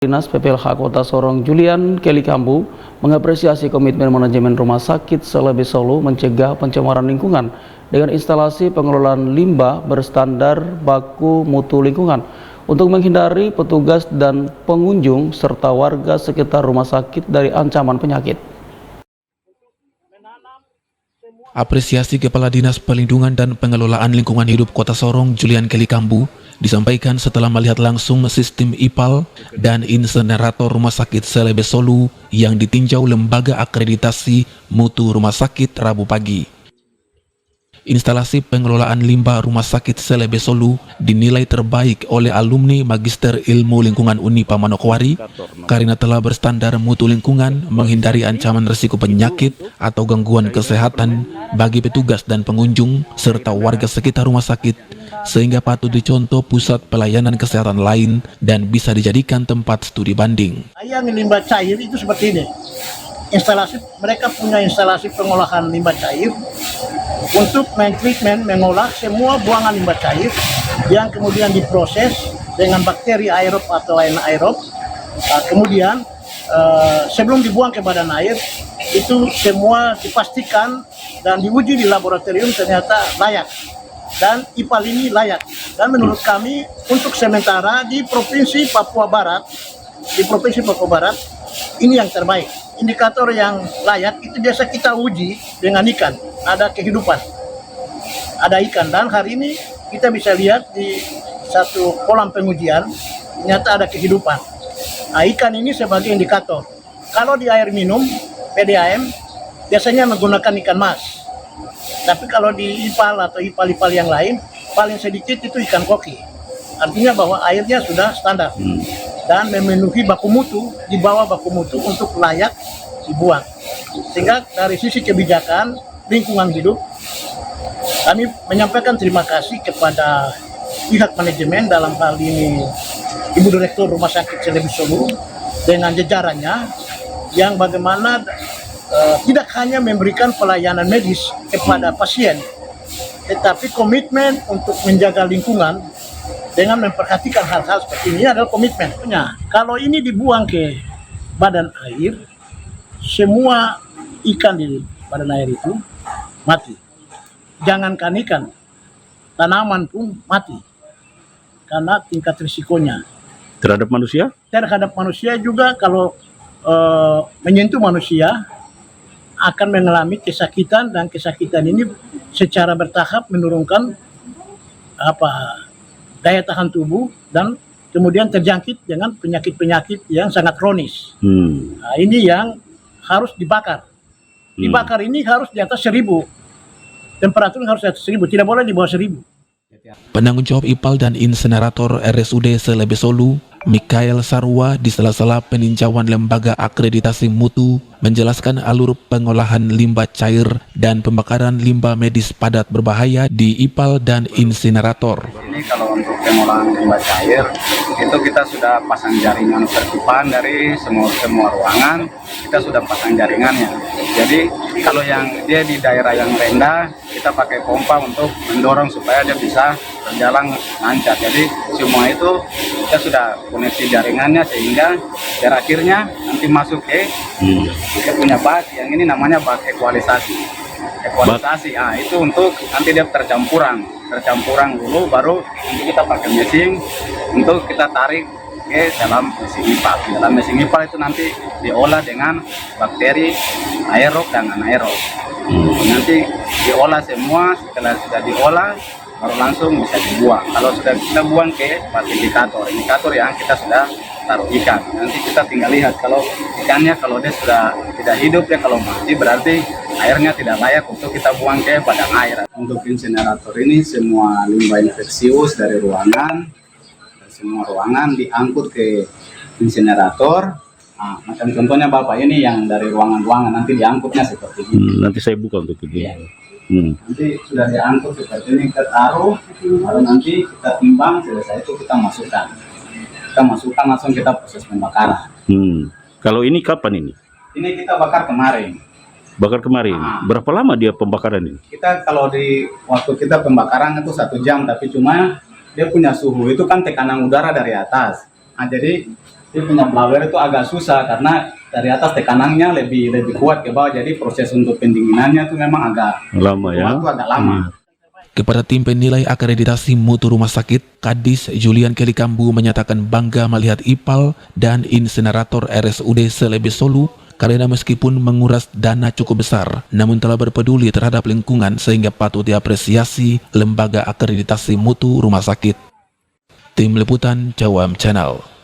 Dinas PPLH Kota Sorong Julian Kelly Kambu mengapresiasi komitmen manajemen Rumah Sakit Selebe Solo mencegah pencemaran lingkungan dengan instalasi pengelolaan limbah berstandar baku mutu lingkungan untuk menghindari petugas dan pengunjung serta warga sekitar rumah sakit dari ancaman penyakit. Apresiasi Kepala Dinas Perlindungan dan Pengelolaan Lingkungan Hidup Kota Sorong Julian Kelly Kambu disampaikan setelah melihat langsung sistem IPAL dan insenerator Rumah Sakit Selebe Solo yang ditinjau Lembaga Akreditasi Mutu Rumah Sakit Rabu pagi. Instalasi pengelolaan limbah Rumah Sakit Selebe Solo dinilai terbaik oleh alumni Magister Ilmu Lingkungan Unipa Manokwari karena telah berstandar mutu lingkungan, menghindari ancaman risiko penyakit atau gangguan kesehatan bagi petugas dan pengunjung serta warga sekitar rumah sakit, sehingga patut dicontoh pusat pelayanan kesehatan lain dan bisa dijadikan tempat studi banding. Yang limbah cair itu seperti ini. Mereka punya instalasi pengolahan limbah cair untuk mentreatment, mengolah semua buangan limbah cair yang kemudian diproses dengan bakteri aerob atau anaerob. Kemudian sebelum dibuang ke badan air, itu semua dipastikan dan diuji di laboratorium ternyata layak. Dan IPAL ini layak. Dan menurut kami untuk sementara di Provinsi Papua Barat, ini yang terbaik. Indikator yang layak itu biasa kita uji dengan ikan, ada kehidupan, ada ikan. Dan hari ini kita bisa lihat di satu kolam pengujian ternyata ada kehidupan. Nah, ikan ini sebagai indikator. Kalau di air minum PDAM biasanya menggunakan ikan mas, tapi kalau di IPAL atau IPAL yang lain paling sedikit itu ikan koki. Artinya bahwa airnya sudah standar dan memenuhi baku mutu, di bawah baku mutu untuk layak dibuang. Sehingga dari sisi kebijakan lingkungan hidup, kami menyampaikan terima kasih kepada pihak manajemen, dalam hal ini Ibu Direktur Rumah Sakit Selebe Solo dengan jajarannya, yang bagaimana tidak hanya memberikan pelayanan medis kepada pasien, tetapi komitmen untuk menjaga lingkungan dengan memperhatikan hal-hal seperti ini adalah komitmen. Kalau ini dibuang ke badan air, semua ikan di badan air itu mati. Jangankan ikan, tanaman pun mati karena tingkat risikonya. Terhadap manusia? Terhadap manusia juga, kalau menyentuh manusia akan mengalami kesakitan, dan kesakitan ini secara bertahap menurunkan daya tahan tubuh dan kemudian terjangkit dengan penyakit-penyakit yang sangat kronis. Nah, ini yang harus dibakar. Dibakar ini harus di atas 1000. Temperatur harus di atas 1000, tidak boleh di bawah 1000. Penanggung jawab IPAL dan insenerator RSUD Selebe Solo, Mikael Sarwa, di sela-sela peninjauan Lembaga Akreditasi Mutu menjelaskan alur pengolahan limbah cair dan pembakaran limbah medis padat berbahaya di IPAL dan insenerator. Ini kalau untuk pengolahan limbah cair itu kita sudah pasang jaringan tertipan dari semua ruangan, kita sudah pasang jaringannya. Jadi kalau yang dia di daerah yang rendah, kita pakai pompa untuk mendorong supaya dia bisa berjalan lancar. Jadi semua itu kita sudah koneksi jaringannya sehingga akhirnya nanti masuk ke kita punya bak yang ini namanya bak ekualisasi. Nah itu untuk nanti dia tercampuran dulu, baru nanti kita pakai mesin untuk kita tarik ke dalam mesin IPAL. Dalam mesin IPAL itu nanti diolah dengan bakteri aerob dan anaerob. Nanti diolah semua, setelah sudah diolah baru langsung bisa dibuang. Kalau sudah kita buang ke indikator yang kita sudah taruh ikan. Nanti kita tinggal lihat kalau ikannya, kalau dia sudah tidak hidup, ya kalau mati berarti airnya tidak layak untuk kita buang ke badan air. Untuk insenerator ini semua limbah infeksius dari semua ruangan diangkut ke insenerator. Nah, macam contohnya Bapak ini yang dari ruangan-ruangan nanti diangkutnya seperti ini. Nanti saya buka untuk itu. Ya. Nanti sudah diangkut seperti ini, kita taruh, lalu nanti kita timbang, selesai itu kita masukkan langsung kita proses pembakaran. Kalau ini kapan ini? Ini kita bakar kemarin. Berapa lama dia pembakaran ini? Kita kalau di waktu kita pembakaran itu 1 jam, tapi cuma dia punya suhu itu kan tekanan udara dari atas. Nah, jadi Jadi penyemblawer itu agak susah karena dari atas tekanannya lebih kuat ke bawah, jadi proses untuk pendinginannya itu memang agak Lama ya. waktu agak lama. Kepada tim penilai akreditasi mutu rumah sakit, Kadis Julian Kelikambu menyatakan bangga melihat IPAL dan insinerator RSUD Selebe Solo karena meskipun menguras dana cukup besar, namun telah berpeduli terhadap lingkungan sehingga patut diapresiasi lembaga akreditasi mutu rumah sakit. Tim Liputan Cawam Channel.